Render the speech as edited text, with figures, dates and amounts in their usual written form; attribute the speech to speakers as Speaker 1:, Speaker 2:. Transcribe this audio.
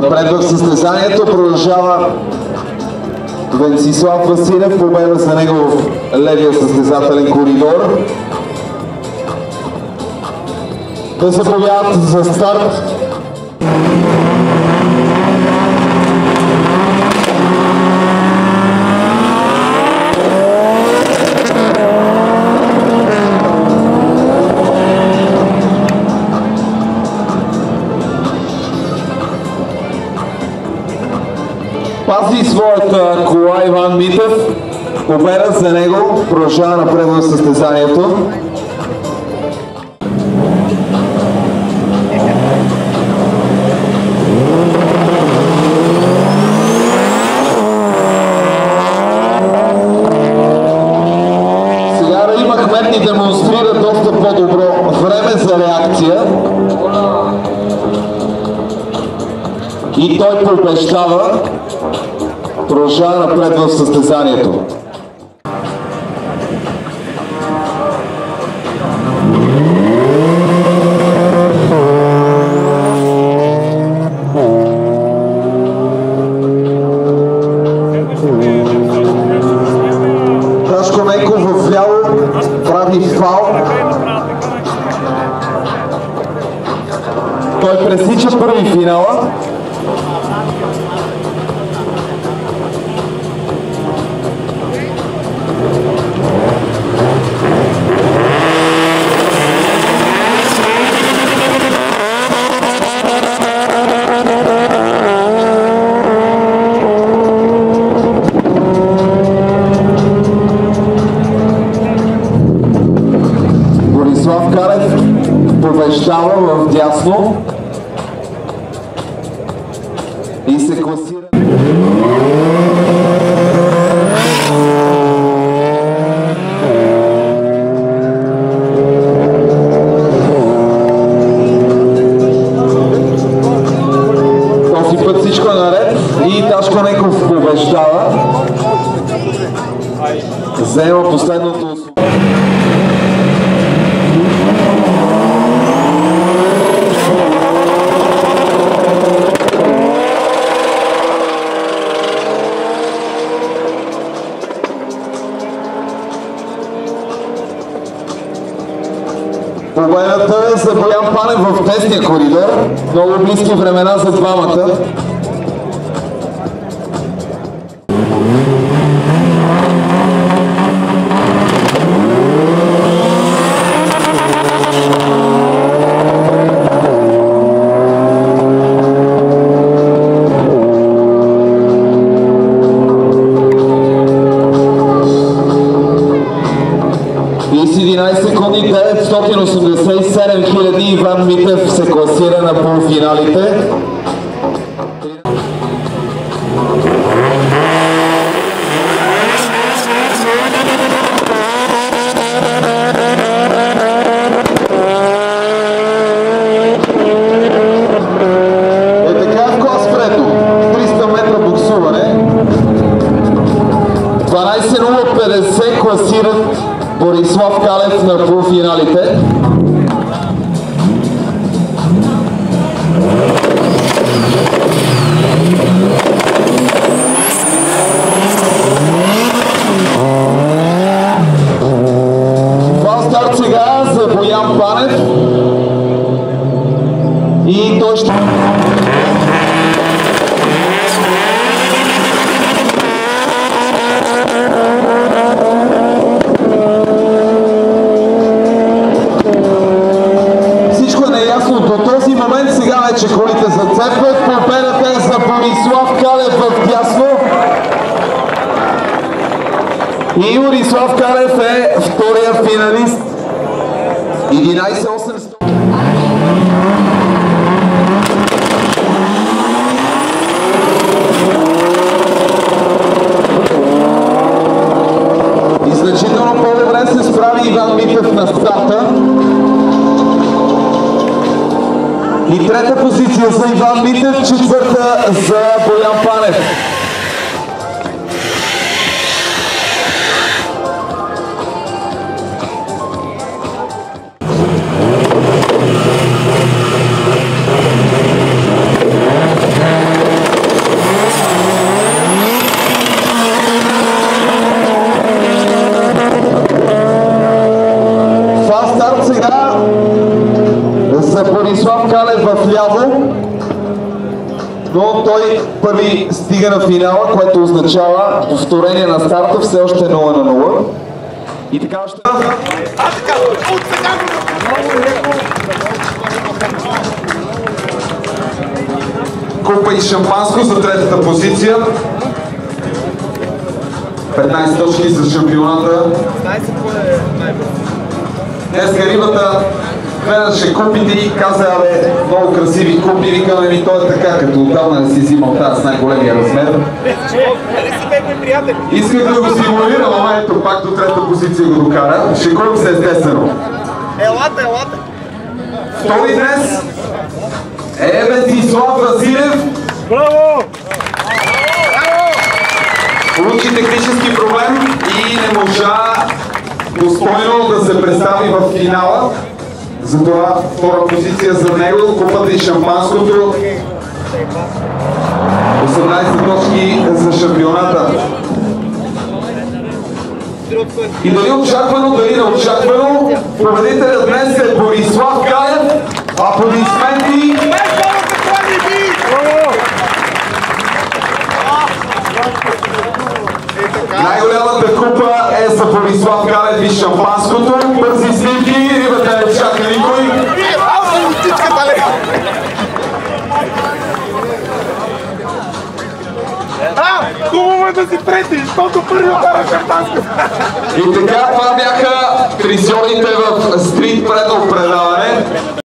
Speaker 1: Напред в състезанието продължава Венцислав Василев, победа за него в левия състезателен коридор. Да се появяват за старт. Пази своята кола Иван Митев, победа за него, продължава напред в състезанието. Сега Раим Ахмед ни демонстрира доста по-добро време за реакция. И той побеждава. Продължава напред в състезанието. Рашко Ненков вляво прави фаул. Той пресича първи финала. Борислав Карев побеждава в дясно и се класира. Този път всичко е наред и Ташко Ненков побеждава. Заема последното. Победата е за Боян Панев в тесния коридор. Много близки времена за двамата. И с 11 секунди 987 хиляди Иван Митев се класира на полуфиналите. Е така в клас Фредо. 300 метра буксуване. 12.050 класират Борислав Калев на полуфиналите. Това старт сега за Боян Панев. И той ще... До този момент сега вече колите зацепват. Победата е за Борислав Калев в дясно. И Борислав Калев е втория финалист. 11.800. И значително по-добре се справи Иван Митев на старта. И трета позиция за Иван Митев, четвърта за Боян Панев. за Борислав Калев в ляво, но той първи стига на финала, което означава повторение на старта, все още 0-0. И така ще... Купа и шампанско за третата позиция. 15 точки за шампионата. Днеска рибата гледаше купите и каза, абе, много красиви купи. Викаме ми, той е така, като отдавна не си взимал тази с най-големия размер. Исках да го стимулирам, ама ето пак до трета позиция го докара. Шегувам се естествено.
Speaker 2: Елате!
Speaker 1: Втори днес е Венцислав Василев.
Speaker 2: Браво!
Speaker 1: Получи технически проблем и не можа достойно да се представи в финала. Затова втора позиция за него, купата и шампанското. 18 точки за шампионата. И дали очаквано, дали неочаквано, победителят днес е Борислав Калев. Аплодисменти! Най-голямата купа е за Борислав Калев и шампанското. Бързи снимки, рибата не чака никой.
Speaker 2: Хубаво е да си прети, защото първи отдава шампанско.
Speaker 1: И така, това бяха тризионите в стрит предно предаване.